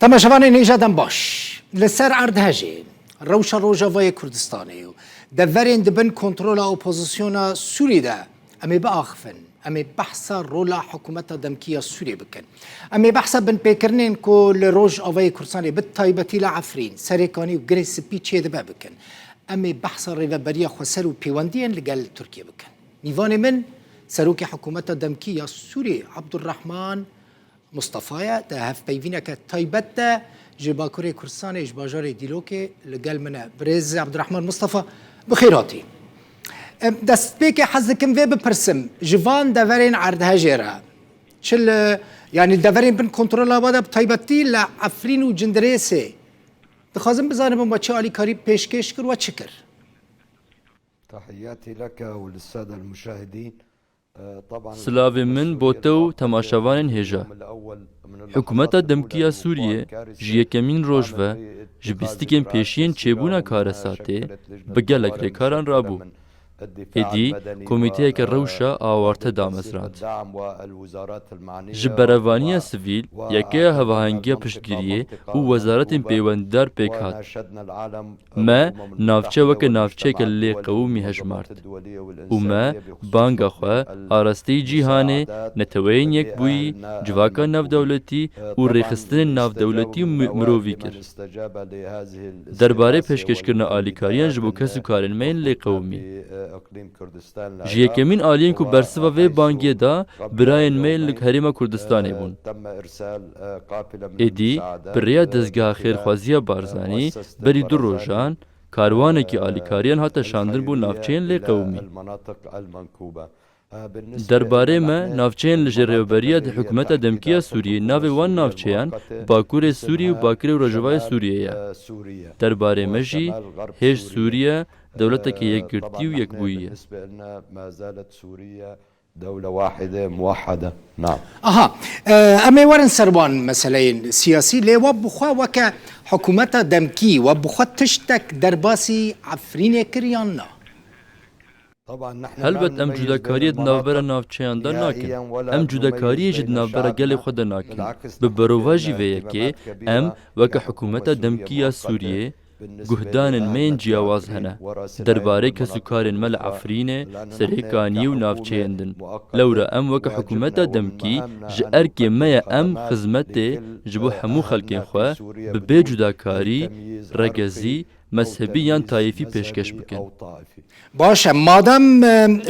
تماشاوانê nêjadan baş li ser erdhejê rewşa Rojavayê Kurdistanê û deverên dibin kontrola opozisyona Sûrî de em ê biaxivin, em ê behsa rola hikûmeta demkî ya Sûrî bikin. Em ê behsa binpêkirinên ku li Rojavayê Kurdistanê bi taybetî li Efrîn, Serêkanî û girê spî çêdibe bikin. Em ê behsa rêveberiya xweser û pêwendiyên li gel Tirkiye bikin. Nîvanê min serokê hikûmeta demkî ya Sûrî Abdurrahman Mustafaya te hevpeyvîneke taybet de ji Bakurê Kurdistanê ji bajarê Dîlokê li gel min e. Birêz Abdurrahman Mustafa bixêr hatî. Destpêkê hez dikim vê bipirsim ji van deverên erdhejê re çil yanî deverên bin kontrola we de bi taybetî li Efrîn û Cindirêsê dixwazim bizanim we çi alîkarî pêşkêş kir we çi kir? تحياتي لك وللسادة المشاهدين. Silavên min bo te û temaşevanên hêja. Hikûmeta demkî ya Sûriyê ji yekemîn roj ve ji bîstikên pêşiyên çêbûna karesatê bi gelek lêkaran rabû. Êdî komîteyeke rewşa awarte damezrand. Ji berevaniya sivîl, yekeya hevahengiya piştgiriyê û wezaretên pêwendidar pêk hat. Me navçe weke navçeyeke lê qewûmî hejmart. û me banga xwe arasteyî cîhanê, neteweyên yekbûyî, civaka navdewletî û rêxistinên navdewletî û mirovî kir. Derbarê pêşkêşkirina alîkariyan ji bo kes û karên me yên lê qewûmî. Ji yekemîn aliyên ku bersiva vê bangiyê da birayên me li Herêma Kurdistanê bûn. Êdî bi rêya dezgeha xêrxwaziya Barzanî berî du rojan karwanekî alîkariyan hate şandin bû navçeyên lê qewûmî. Derbarê me navçeyên li jê rêveberiya hikûmeta demkî ya Sûriyê navê wan navçeyan Bakurê Sûrî û Bakirê û Rojavayê Sûriyê ye. Derbarê me jî hêj Sûriye dewleteke yekgirtî û yekbûyî ye. دولة واحدة موحدة. نعم. Aha, em ê werin ser wan meseleyên siyasî lê we bixwe weke hikûmeta demkî we bixwe tiştek derbasî Efrînê kir yan na? Helbet em cudakariyê di navbera navçeyan de nakin. Em cudakariyê jî di navbera gelê xwe de nakin. Bi berova jî vê yekê em weke hikûmeta demkî ya Sûriyê guhdanên me yên ciyawaz hene. Derbarê kesûkarên me li Efrînê, Serêkanî û navçeyên din. Lewra em weke hikûmeta demkî ji erkê me ye em xizmetê ji bo hemû xelkên xwe bi bê cudakarî, regezî, mezhebî yan tayîfî pêşkeş bikin. Baş e, madem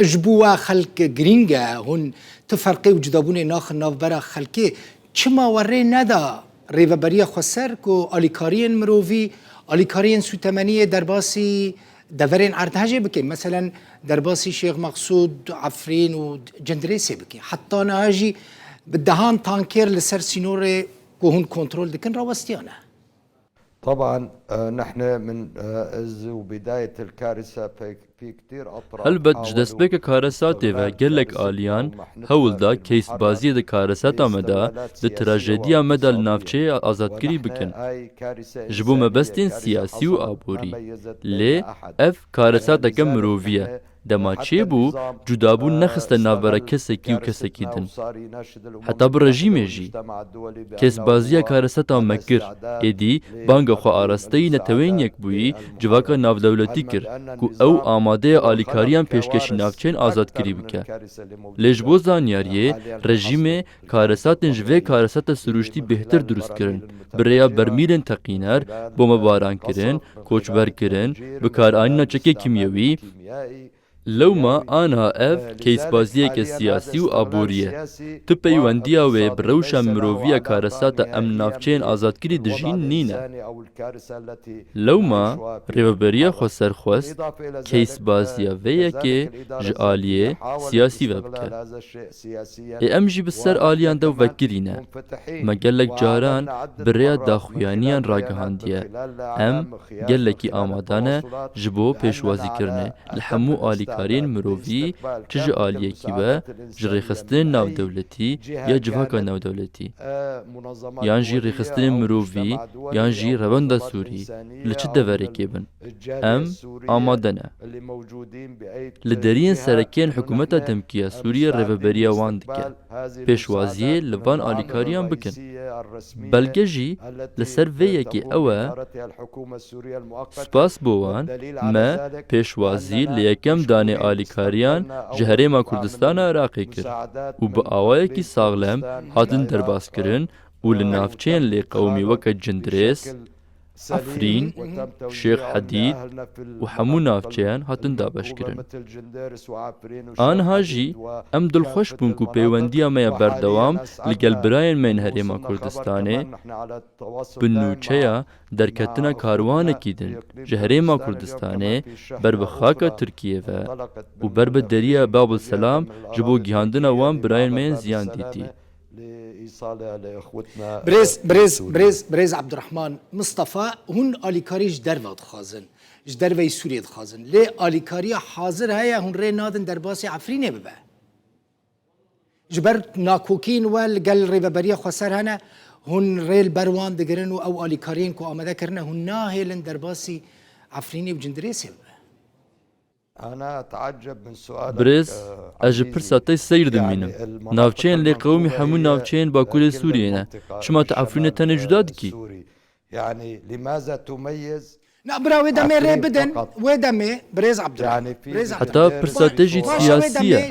ji bo we xelk girîng e hûn ti ferqê û cudabûnê naxin navbera xelkê çima we rê neda rêveberiya xweser ku alîkariyên mirovî alîkariyên sûtemeniyê derbasî deverên erdhejê bikin. Meselen derbasî Şêx Mexsûd, Efrîn û Cindirêsê bikin. Heta niha jî bi dehan tankêr li ser sînorê ku hûn kontrol dikin rawestiyane. طبعا نحن من بداية الكارثة في كثير أطراف. Helbet ji destpêka karesatê ve gelek aliyan hewl da kêsbaziyê di karesata me de di trajediya me de li navçeyê azadkirî bikin. Ji bo mebestên siyasî û aborî. Lê ev karesateke mirovî ye. Dema çêbû cudabûn nexiste navbera kesekî û kesekî din. Heta bi rejîmê jî. Kesbaziya kareseta me kir. Êdî banga xwe arasteyî neteweyên yekbûyî civaka navdewletî kir ku ew amadeya alîkariyan pêşkêşî navçeyên azadkirî bike. Lê ji bo zaniyariyê rejîmê karesatên ji vê karesata siruştî bêhtir durust kirin. Bi rêya bermîlên teqîner, bombebarankirin, koçberkirin, bikaranîna çekê kimyewî, lewma aniha ev kêsbaziyeke siyasî û aborî ye. Tu peywendiya wê bi rewşa miroviya karesata em navçeyên azadkirî dijîn nîne. Lewma rêveberiya xwe serxwest kêsbaziya vê yekê ji aliyê siyasî ve bike. Ê em jî bi ser aliyan de vekirîne. Me gelek caran bi rêya daxuyaniyan ragihandiye. Em gelekî amade ne ji bo pêşwazîkirinê li hemû alî آلیکارین مروی چه جه آلیکی به جه ریخستن ناو دولتی یا جواکا ناو دولتی یان جی ریخستن مروی یان جی رواندا سوری لچه دورکی بن ام آماده نه لدرین سرکین حکومتا دمکیه سوریه ریوبریا وان دکن پیشوازیه لوان آلیکاریان بکن بلگه جی لسر ویکی اوه سپاس بوان ما پیشوازی لیکم دانه آلیکاریان جهرما کردستان عراقی کرد و با آوائه کی ساغلم هاتن درباس کرن و لنافچین لی قومی وکت جندریس عفرین شیخ حدید و همو نافچین هاتن دابش کرن آنها جی ام دلخوش بون کو پیوندی میا بردوام لگل براین من هریما کردستانه بنوچیا درکتنا کاروان کیدن جهریما کردستانه بر بخاکا ترکیه و بر بدریا باب السلام جبو گیاندنا وان براین من زیان دیتی بريز عبد الرحمن مصطفى هون آلیکاری جدروات خازن جدروی سوریه خازن لی آلیکاری حاضر هيا هون ري نادن درباس عفرینه ببه جبر ناکوکین ول گل ریوبریا خسر هنه هون ري البروان دگرن و او آلیکارین کو آمده کرنه هون ناهلن درباسی عفرینه و جندریسه ببه أنا أتعجب من سؤالك برز أجي برساتي سير دمينم ناوچين لي قومي همو ناوچين باكل سوريا شما تعرفين تاني جدادكي يعني لماذا تميز لا برا ودا مي ري بدن ودا مي بريز عبد يعني في حتى برساتيجي سياسية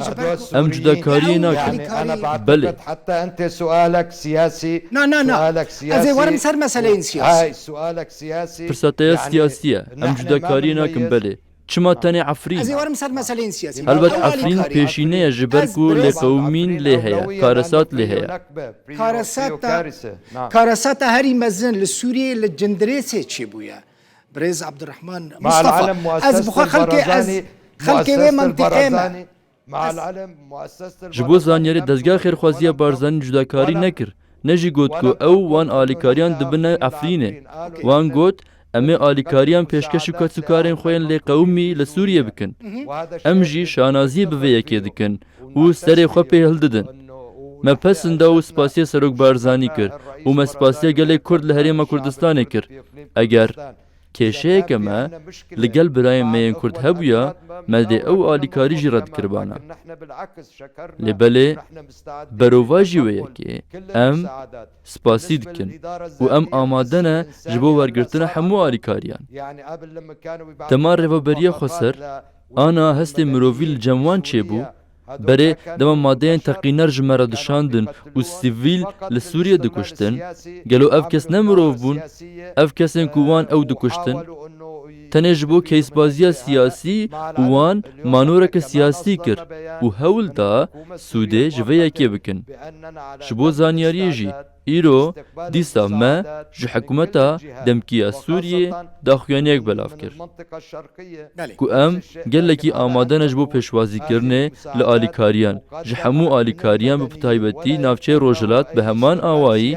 أم جداكارية ناكن أنا بلي حتى أنت سؤالك سياسي سؤالك سياسي أزي ورم سر مسألة سياسي هاي سؤالك سياسي برساتية سياسية أم جداكارية ناكن بلي چما تاني عفرين أزي ورم سر مسألة سياسي البته عفرين پیشینه جبرکو لقومین لهیا کارسات لهیا كارسات هاري مزن لسوريا للجندريسي تشيبويا بريز عبد الرحمن مصطفى از بخوا خلقي وي منطقه مع العلم مؤسسة جبو زانیاری دزگاه خیرخوازی بارزانی جداکاری نکر نجی گوت کو او وان آلیکاریان دبنه عفرینه وان گوت امي آلیکاریان پیشکش و کارین خوین لی قومی لسوریه بکن ام جی شانازی بویکی دکن و سر خو پیهل ددن ما پسنده و سپاسیه سروک بارزانی کر و ما سپاسیه گلی کرد لحریم کردستانه کر اگر کشه کما لگل برای میان کرد هبویا مده او آلیکاری جی رد کربانا لبله برواجی ویکی ام سپاسی دکن و ام آمادنه جبو ورگرتنا همو آلیکاریان تمار ریوبریا خسر آنا هست مرووی الجموان چه بو بره دما مادهین تقینر جمره دشاندن و سیویل لسوریه دکشتن گلو اف کس نمروف بون اف کسین کوان او دکشتن تنج بو کیس بازی سیاسی وان مانورک سیاسی کر و هول دا سوده جوه یکی بکن شبو زانیاری جی ایرو دیسا ما جو حکومتا دمکیا سوریه داخویانی یک بلاف کر کو ام گلکی آمادنش بو پیشوازی کرنه لآلیکاریان جو همو آلیکاریان به پتایبتی نافچه روجلات به همان آوایی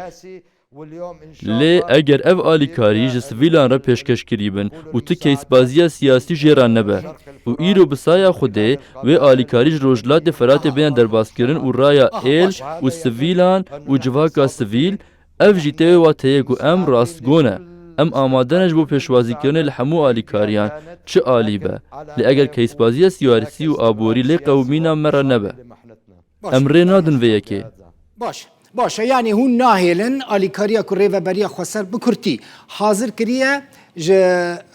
لی اگر اف آلیکاری جسویلان را پیشکش کریبن و تو کیس بازی سیاسی جیران نبه و ایرو بسایا خوده و آلیکاری روجلات فرات بین درباس کرن و رایا ایل و سویلان و جواکا سویل اف جیته و تیگو ام راستگونه ام آمادنش بو پیشوازی کرنه لحمو آلیکاریان چه آلی به لی اگر کیس بازی سیاسی و آبوری لی قومینا مرا نبه ام ری نادن ویکی باشه يعني هون ناهلن آلیکاریا کو ریوبریا خسر بکرتی حاضر کریه ج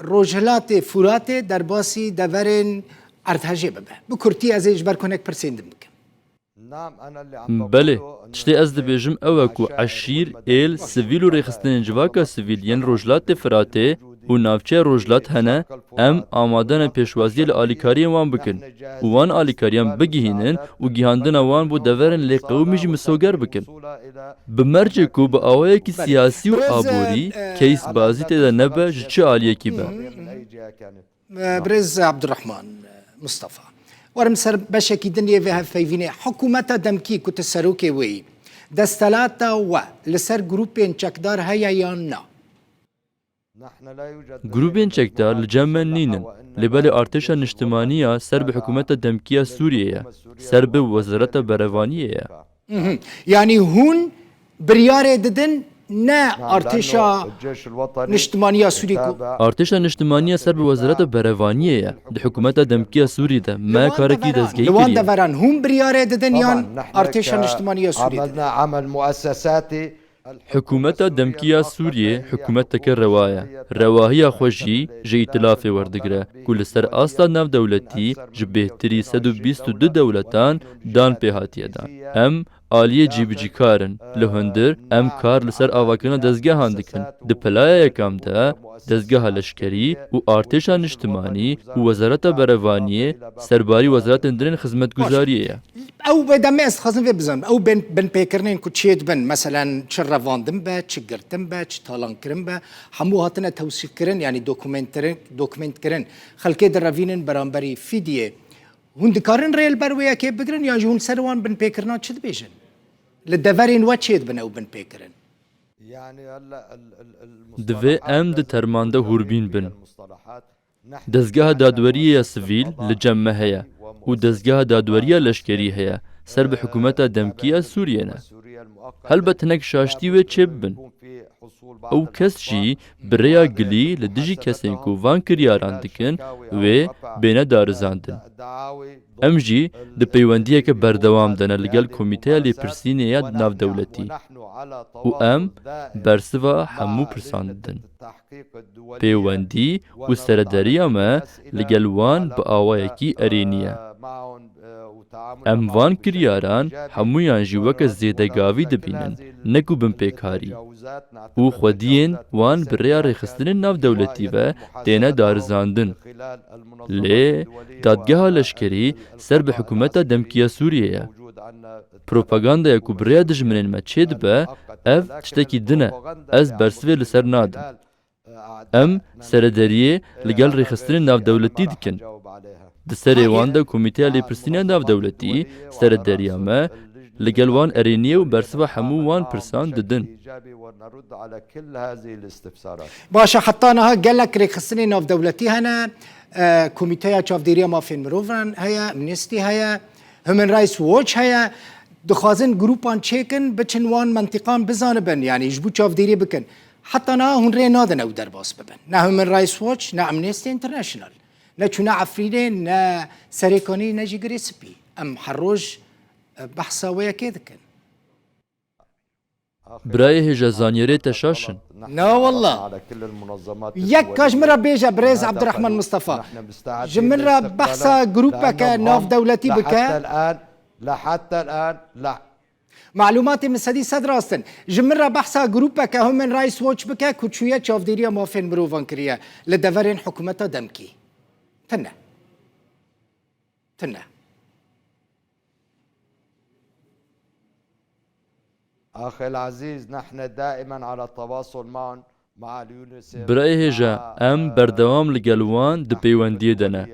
روجهلات فرات درباسی دورن ارتهجه ببه بکرتی از اجبر کنک پرسیندم بکن بله تشتی از دبیجم اوکو عشیر ایل سویل و ریخستن جواکا سویل ین روجلات فراته و نافچه روجلات هنه ام آمادن پیشوازی لآلیکاری وان بکن و وان آلیکاریان بگیهینن و گیهاندن وان بو دورن لی قومی جی مسوگر بکن بمرجه کو با آوائه کی سیاسی و آبوری کیس بازی تیده نبه جچه آلیه کی به برز عبد الرحمن مصطفى ورم سر بشكي دنيا فيها فيفيني حكومتا دمكي كنت سروكي وي دستلاتا و لسر جروبين چكدار هيا يانا گروبên çekdar li cem me nînin lêbelê artêşa niştimaniya ser bi hikûmeta demkiya Sûriyê ye, ser bi Wezareta Berevaniyê ye. Yani hûn biryarê didin ne artêşa niştimaniya Sûrî ku Artêşa niştimaniya ser bi Wezareta Berevaniyê ye. Di hikûmeta demkiya Sûrî de me karekî destgehî li wan kiriye. deveran hûn biryarê didin yan artêşa niştimaniya Sûrî didin. عملنا عمل مؤسساتي Hikûmeta demkiya Sûriyê hikûmeteke rewa ye. Rewahiya xwe jî ji îtilafê werdigire ku li ser asta navdewletî ji bêhtirî 122 dewletan dan pê hatiye dan. Em aliyê cîbicîkarin. Li hundir em kar li ser avakirina dezgehan dikin. Di pilaya yekam de dezgeha leşkerî û artêşa niştimanî û Wezareta Berevaniyê serbarî wezaretên dinên xizmetguzariyê ye. Ew bêdemê ez dixwazim vê bizanim. Ew bin pêkirinên ku çê dibin. Meselen çi revandin be, çi girtin be, çi talankirin be. Hemû hatine tewsîfkirin yani dokumentkirin. Xelkê direvînin beramberî fîdiyê. Hûn dikarin rê li ber wê yekê bigirin yan jî hûn ser wan bin pêkirina çi dibêjin? Li deverên we çê dibin ew bin pêkirin. Divê em di termanda hûrbîn bin. Dezgeha dadweriya sivîl li cem me heye û dezgeha dadweriya leşkerî heye ser bi hikûmeta demkiya Sûriyê ne. Helbet hinek şaştî wê çê bibin. Ew kes jî bi rêya gilî li dijî kesên ku van kiryaran dikin wê bêne darizandin. Em jî di peywendiyeke berdewam dene li gel Komîteya Lêpirsînê ya Navdewletî û em bersiva hemû pirsan didin. Peywendî û serederiya me li gel wan bi awayekî erênî ye. Em van kiryaran hemûyan jî weke zêdegavî dibînin, ne ku bin pêkarî. û xwediyên wan bi rêya rêxistinên navdewletî ve têne darizandin. Lê dadgeha leşkerî ser bi hikûmeta demkiya Sûriyê ye. Propagandaya ku bi rêya dijminên me çê dibe, ev tiştekî din e, ez bersivê li ser nadim. Em serederiyê li gel rêxistinên navdewletî dikin. Di serê wan de Komîteya Lêpirsînê Navdewletî serederiya me li gel wan erêniye û bersiva hemû wan pirsan didin. Başa heta niha gelek rêxistinên navdewletî hene, Komîteya Çavdêriya Mafên Mirovan heye, Amnesty heye, Human Rights Watch heye. Dixwazin grûpan çêkin biçin wan mentiqan bizanibin yani ji bo çavdêrî bikin. Heta niha hûn rê nadin ew derbas bibin. Ne Human Rights Watch, ne Amnesty International. Ne çûna Efrînê, ne Serêkanî, ne jî girê spî. Em her roj behsa wê yekê dikin. Birayê hêja zanyarê te şaşin. Ne wallah. Yek kaş min re bêje Birêz Ebdirehman Mustafa. Ji min re behsa grûpeke navdewletî bike. لحتى الآن لا. معلوماتي من سدي صدر راستن جمرة بحثا جروبك هومن رايس واتش بك كوتشوية شافديريا مافين مروفان كريا لدفرين حكومتها دمكي تنه أخي العزيز نحن دائما على تواصل معهم. Birayê hêja em berdewam li gel wan di peywendiyê de ne.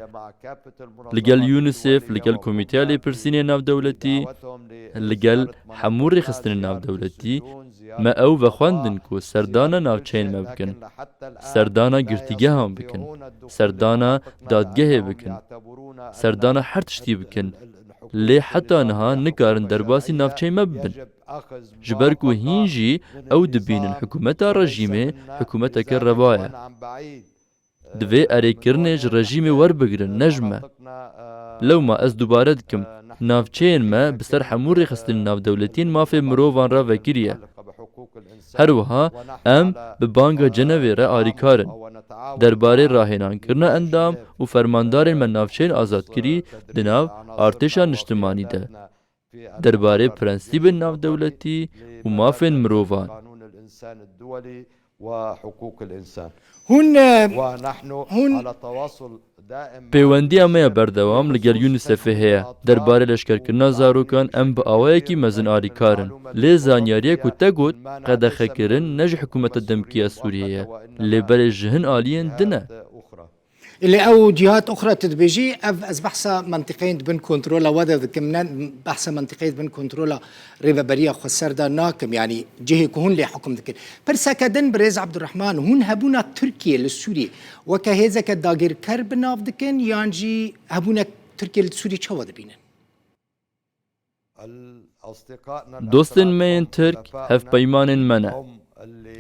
Li gel UNICEF, li gel Komîteya Lêpirsînê Navdewletî, li gel hemû rêxistinên navdewletî me ew vexwendin ku serdana navçeyên me bikin, serdana girtîgehan bikin, serdana dadgehê bikin, serdana her tiştî bikin. Lê heta niha nikarin derbasî navçeyên me bibin. Ji ber ku hîn jî ew dibînin hikûmeta rejîmê hikûmeteke reva ye. Divê erêkirinê ji rejîmê werbigirin ne ji me. Lewma ez dubare dikim navçeyên me bi ser hemû rêxistinên navdewletîn mafê mirovan re vekiriye. Her wiha em bi banga Cenevê re alîkarin. Derbarê rahênankirina endam û fermandarên me navçeyên azadkirî di nav artêşa niştimanî de. Derbarê prensîbên navdewletî û mafên mirovan. Hûn Pêwendiya me ya berdewam li gel UNICEFê heye. Derbarê leşkerkirina zarokan em bi awayekî mezin alîkarin. Lê zanyariyê ku te got qedexekirin ne ji hikûmeta demkiya Sûriyê ye. Lêberê ji hin aliyên din e. اللي او جهات اخرى تدبيجي از بحثا منطقين بن كنترولا ودا كمنا بحثا منطقين بن كنترولا ريبا بريا خسر دا ناكم يعني جهه كهون لي حكم ذكر برسا كدن بريز عبد الرحمن هون هبونا تركيا للسوري وكهذا كداغير كرب ناف دكن يانجي هبونا تركيا للسوري تشوا دبينن دوستن مين ترك هف بيمان منه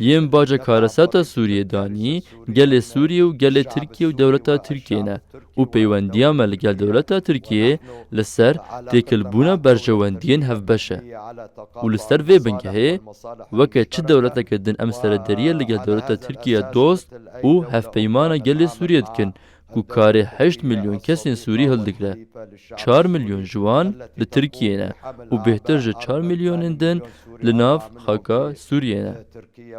یم باجا کارساتا سوریه دانی گل سوریه و گل ترکیه و دولتا ترکیه نه و پیوندیا مل گل دولتا ترکیه لسر تکل بونا برجواندین هف بشه و لسر وی بنگه وکه چه دولتا کدن امسر دریه لگل دولتا ترکیه دوست و هف پیمانا گل سوریه دکن کو کاری 8 میلیون کسین سوری هلدگره 4 میلیون جوان لترکیه نه و بهتر جه 4 میلیون دن لناف خاکا سوریه نه تركيا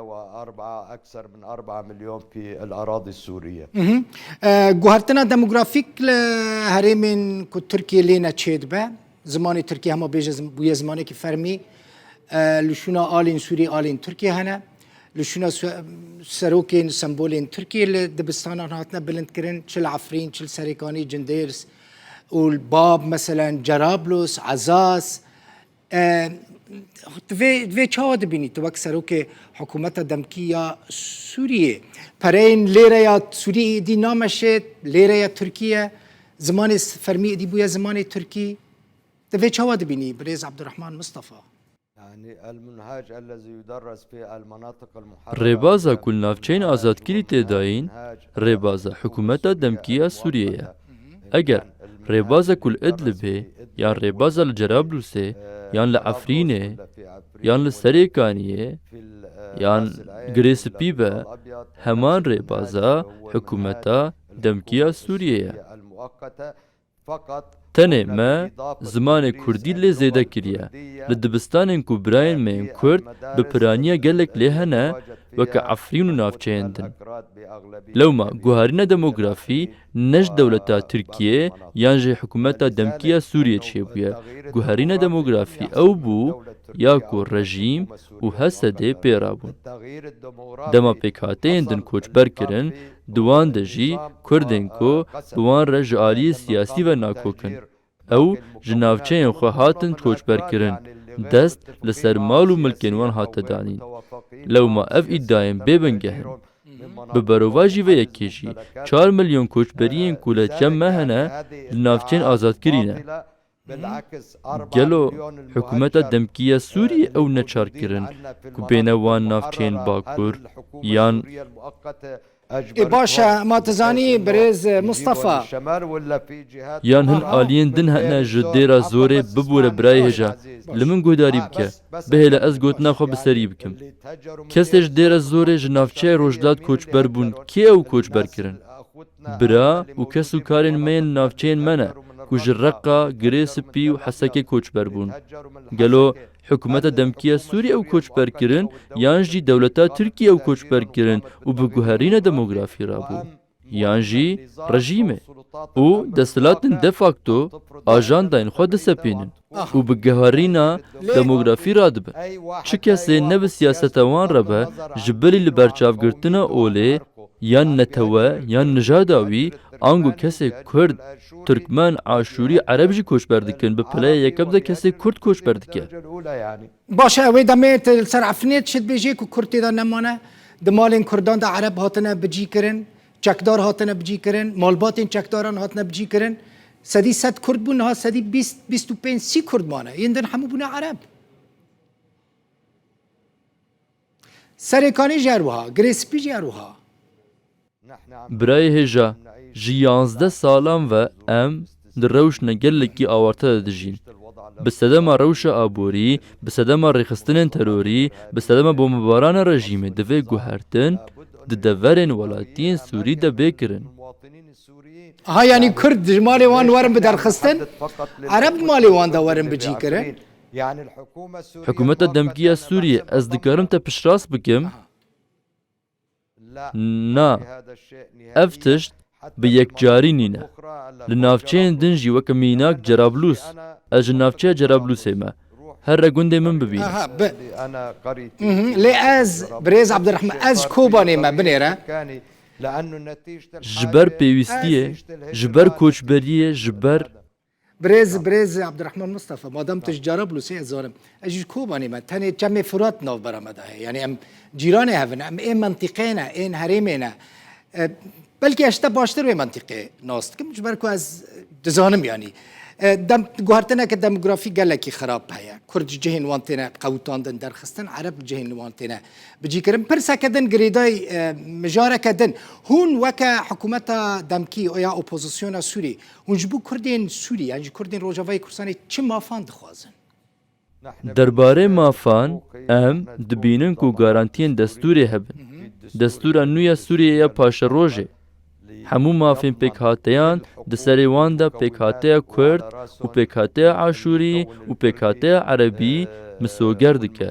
أكثر من 4 مليون في الأراضي السورية. جوهرتنا ديموغرافيك هرمين كو تركيا لينا تشيد با زماني تركيا هما بيجا بويا زماني كي فرمي لشونا آلين سوري آلين تركيا هنا لشونا سروكين سمبولين تركيا اللي دبستان هاتنا بلند كرن شل عفرين شل سريكاني جنديرس والباب مثلا جرابلس عزاز دوی چاوه بینی تو وقت سروک حکومت دمکیه سوریه پرین لیره یا سوریه دی نامشه لیره یا ترکیه زمان فرمی دی بویا زمان ترکی دوی چاوه بینی بريز عبد الرحمن مصطفى يعني المنهاج الذي يدرس في المناطق المحررة ريبازا كل نافچين آزادگیری تداين ريبازا حكومت دمكية سوريا اگر ريبازا كل ادلبه يعني ريبازا لجرابلسه يعني لعفرينه يعني لسريكانيه يعني غريسبيبه همان ريبازا حكومتا دمكية سوريا تنه ما زمان كردي اللي زيدا كريا لدبستان كبراين من كرد بپرانيا گلك لهنا وكا عفرين و نافچهندن لو ما گوهارينا ديموغرافي نج دولتا تركيا يانجي حكومتا دمكية سوريا چيبويا گوهارينا ديموغرافي او بو ياكو رژيم و هسده پیرابون دما پیکاتین دن کوچبر کرن دوان دجی کردن کو بوان رج آلی سیاسی و ناکوکن او جناوچین خو هاتن کوچبر کرن دست لسر مال و ملکن وان هات دانین لو ما اف ادعایم ببنگهن ببرواجی و یکیجی 4 میلیون کوچبرین کوله جمع هنه لناوچین آزاد کرینه گلو حکومت دمکیه سوری او نچار کرن که بینوان نافچین باکور یان باشا ما تزاني بريز مصطفى یان هن آلین دن هنه جدیرا زوره ببوره برای هجا لمن گوداری بکه بهلا از گوتنا خو بسری بکم کسیش دیرا زوره جنافچه روجداد کوچبر بون کی او کوچبر کرن برا و کسو کارن مین نافچین منه كوجرقة غريسبي وحسكي كوچبر بون قالو حكومة دمكية سوريا او كوچبر كرن يانجي دولتا تركيا او كوچبر كرن وبگوهرين ديموغرافي رابو يانجي رژيمه او دستلاتن دفاكتو آجان داين خود سپينن وبگوهرين ديموغرافي رادبه چه کسی نب سياستوان ربه جبري لبرچاف گرتنا اولي يان نتوه يان نجاداوي آنگو کسی کرد ترکمن عاشوری عرب جی کوچ بردکن به پلای یکم ده کسی کرد کوچ بردکن باشه اوی دمیت سر عفنیت شد بیجی که کردی دا نمانه دمالین کردان دا عرب هاتنه بجی کرن چکدار هاتنه بجی کرن مالباتین چکداران هاتنه بجی کرن سدی 100 کرد بونه ها سدی 25 30 کرد مانه یندن همو بونه عرب سرکانی جروها گریسپی جروها برای هجا جی 11 سالان و ام در روش نگلکی آورته دجین بسدما روش آبوری بسدما رخستن تروری بسدما بومباران رژیم دوی گوهرتن دورن ولاتین سوری ده بکرن ها یعنی کرد مالی وان ورم بدرخستن عرب مالی وان ده ورم بجی کرن حکومت دمکیه سوریه از دکارم تا پشراس بکم نا افتشت به یک جاری نینه لنافچین دنجی وکا میناک جرابلوس از نافچه جرابلوسه ما هر رگونده من ببین لی از بريز عبد الرحمن از کوبانه ما بنيره جبر پێویستیە جبر کۆچبەریە جبر برز عبد الرحمن مصطفى ما دام تجارة بلوسي ازارم اجي كوباني ما تاني جمع فرات ناف برامده يعني ام جيراني هفن ام ايه منطقينا ايه هريمينا بلكي اشتا باشتر به منطقه ناست که مجبر کو از دزانم يعني دم گوهرتنا که دموگرافی گلکی خراب هيا کرد جهن وانتنا قوتاندن درخستن عرب جهن وانتنا بجي كرم برسا كدن قريداي مجارة كدن هون وكا حكومتا دمكي او يا اوبوزيسيونا سوري هون جبو كردين سوري يعني كردين روجاواي كرساني چه مافان دخوازن دەربارەی مافان ئەم دبینن و گارانتیên دەستورê hebin دەستورا نویا سووریەیە پاشە ڕۆژێ هەموو مافین پێکهاتەیان di serê wan de pêkhateya Kurd û pêkhateya Aşûrî û pêkhateya Erebî misoger dike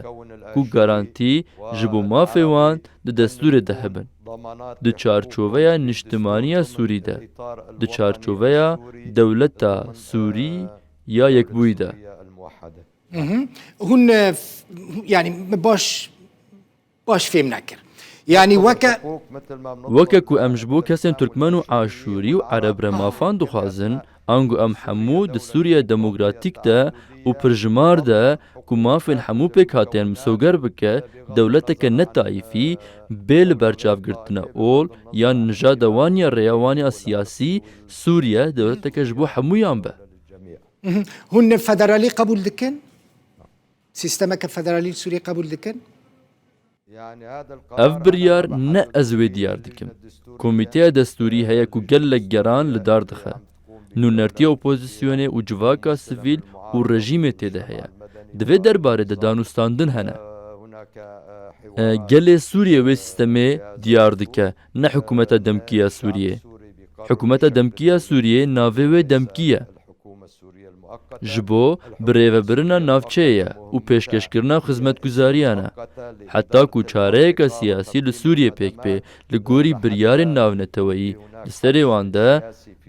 ku garantî ji bo mafê wan di destûrê de hebin di çarçoveya niştimaniya Sûrî de di çarçoveya dewleta Sûrî ya yekbûyî de هون يعني باش فهم نكر يعني وەکە ku em ji bo kesên Türkmen û Aşûrî û Ereb re mafan dixwazin ango em hemû di Sûriya Demokratîk de û pirjimar de ku mafên hemû pêkhateyên misoger bike dewleteke netayîfî bê li berçavgirtina ol yan nijada wan ya rêya wan ya siyasî Sûriye dewleteke ji bo hemûyan be هون فدرالي قبول دكن سيستمك فدرالي سوري قبول دكن ev biryar ne ez wê diyar dikim komîteya destûrî heye ku gelek geran li dar dixe nûnertiya opozisyonê û civaka sivîl û rejîmê têde heye di vê derbarê de danûstandin hene gelê Sûriye wê sîstemê diyar dike ne hikûmeta demkî ya Sûriyê hikûmeta demkî ya Sûriyê navê wê demkî ye ji bo birêvebirina navçeyê ye û pêşkeşkirina xizmetguzariyan e heta ku çareyeka siyasî li Sûriyê pêk pê li gorî biryarên navneteweyî li serê wan de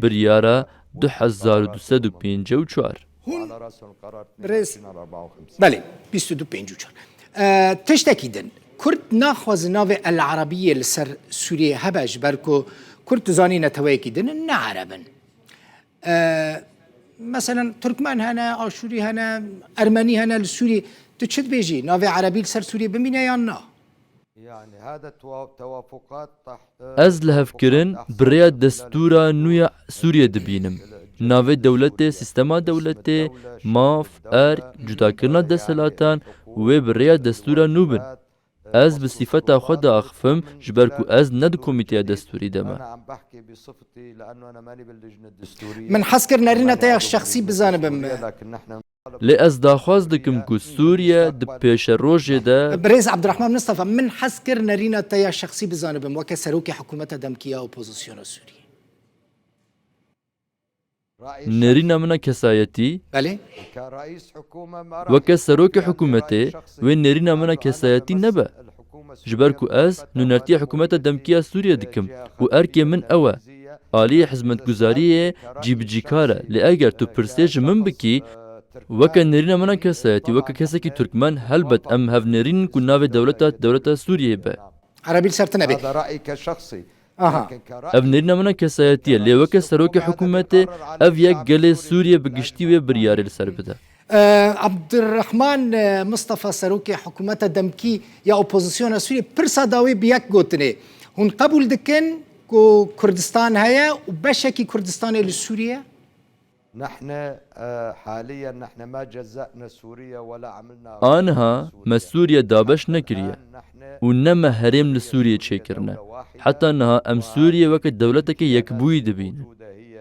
biryara 2254 بله 2254 تشتكي دن كرد ناخوز ناوي العربية لسر سوريا هباش بركو كرد زاني نتويكي دن نعربن مثلا تركمان هنا آشوري هنا أرمني هنا لسوري تشد بيجي ناوي عربي لسر سوريا بمينا يانا يعني هذا توافقات ez li hevkirin birêya destûra nû ya Sûriyê dibînim navê dewletê sîstema dewletê maf cudakirina desthilatan wê birêya destûra nû bin ez bi sîfeta xwe de axifim ji ber ku ez ne di komîteya destûrî de me من حسكر نارينا تايا شخصي بزانبم lê ez daxwaz dikim ku Sûriye di pêşerojê de بريز عبد الرحمن مصطفى من حسكر نارينا تايا شخصي بزانبم وكا سروكي حكومة دمكية اوبوزيسيون سوريا nêrîna min e kesayetî بله weke serokê hikûmetê wê nêrîna min e kesayetî nebe ji ber ku ez nûnertiya hikûmeta demkîya Sûriye dikim û erkê min ew e aliyê hizmetguzariyê cîbicîkar e lê eger tu pirsê ji min bikî weke nêrîna min e kesayetî weke kesekî Türkmen helbet em hevnêrînin ku navê dewleta Sûriyê be عربي لسرتنا بي هذا رأيي كشخصي ev nêrîna min e kesayetî ye lê weke serokê hikûmetê ev yek gelê Sûriye bi giştî wê biryarê li ser bide عبد الرحمن مصطفى سروكي حكومة دمكي يا اوبوزيسيون سوريا برسا داوي بيك قوتني هون قبول دكن كو كردستان هيا وبشكي كردستان لسوريا نحن حاليا نحن ما جزأنا سوريا ولا عملنا aniha me Sûriye dabeş nekiriye û ne me herêm li Sûriyê çêkirine heta niha em Sûriye weke dewleteke yekbûyî dibînin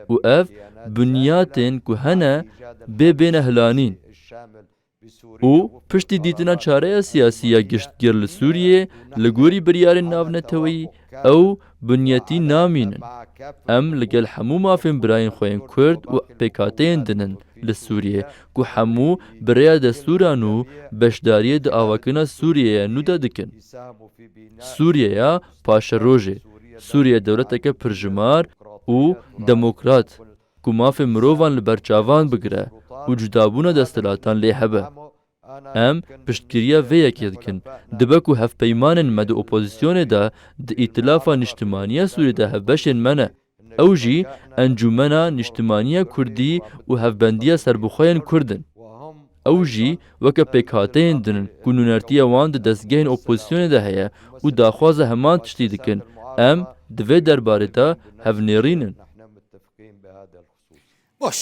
û ev bunyatên ku hene bê bêne hilanîn û piştî dîtina çareya siyasî ya giştgir li Sûriyê li gorî biryarên navneteweyî ew bunyetî namînin em li gel hemû mafên birayên xwe yên Kurd û pêkhateyên dinin li Sûriyê ku hemû birêya destûran û beşdariyê di avakirina Sûriyeyê nû de dikin Sûriyeya paşerojê Sûriye dewleteke pirjimar û demokrat ku mafê mirovan li ber çavan bigire û cudabûna desthilatan lê hebe ئەم پشتگیریە vêyekê dikin dibe ku hevpeymanên me di opozisyonê de di îtilafa niştimaniya Sûrî de hevbeşên me ne ew jî Encûmena Niştimaniya Kurdî û Hevbendiya Serbixweyên Kurd in ew jî weke pêkhateyên din ku nûnertiya wan di destgehên opozisyonê de heye û daxwaza heman tiştî dikin em di vê derbarê de hevnêrînin. باش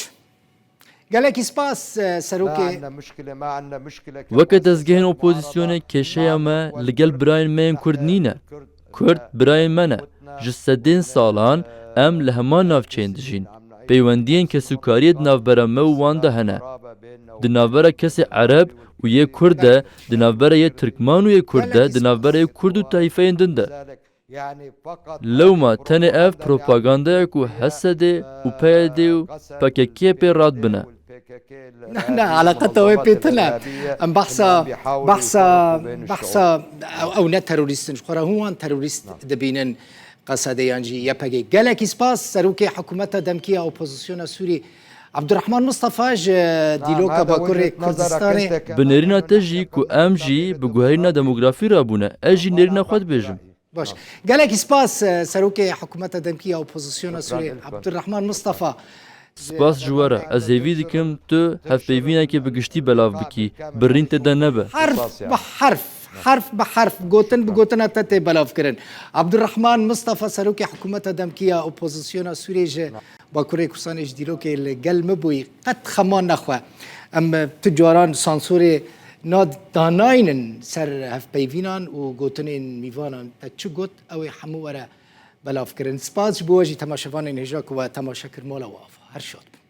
gelekî spas serokê Weke dezgehên opozisyonê kêşeya me li gel birayên me yên Kurd nîne. Kurd birayên me ne. Ji sedên salan em li heman navçeyên dijîn. Peywendiyên kesûkariyê di navbera me û wan de hene. Di navbera kesê Ereb û yê Kurd de, di navbera yê Tirkman û yê Kurd de, di navbera yê Kurd û tayfeyên din de. Lewma tenê ev propagandayek û Hesedê û PYD û PKK'yê pê radbine. نحن علاقتها وين بيتنا ام بحثا او نه تروریستن خورا هوان تروریست دبینن قصده یانجی یپگی گلکی سپاس سروکی حکومت دمکی اپوزیسیون سوری عبدالرحمن مصطفى دیلوکا باکور کردستان بنێرîna te jî ku em jî bi guherîna demografî rabûne ez jî nêrîna xwe dibêjim. باش گلکی سپاس سروکی حکومت دمکی اپوزیسیون سوری عبدالرحمن مصطفى Spas ji we re ez hêvî dikim tu hevpeyvînekê bi giştî belav bikî birîn te de nebe. حرف بحرف گوتن بگوتن تته بلاف کرن عبدالرحمن مصطفى سروکی حکومت دمکیه اپوزیسیون سوری جه با کوری کورسان اجدیرو که لگل مبوی قد خمان نخواه ام تجاران سانسوری ناد داناینن سر هفپیوینان و گوتنین میوانان تا چو گوت اوی حمو وره بلاف کرن سپاس بواجی تماشوان نهجاک و تماشا کرمالا وافا هر شاد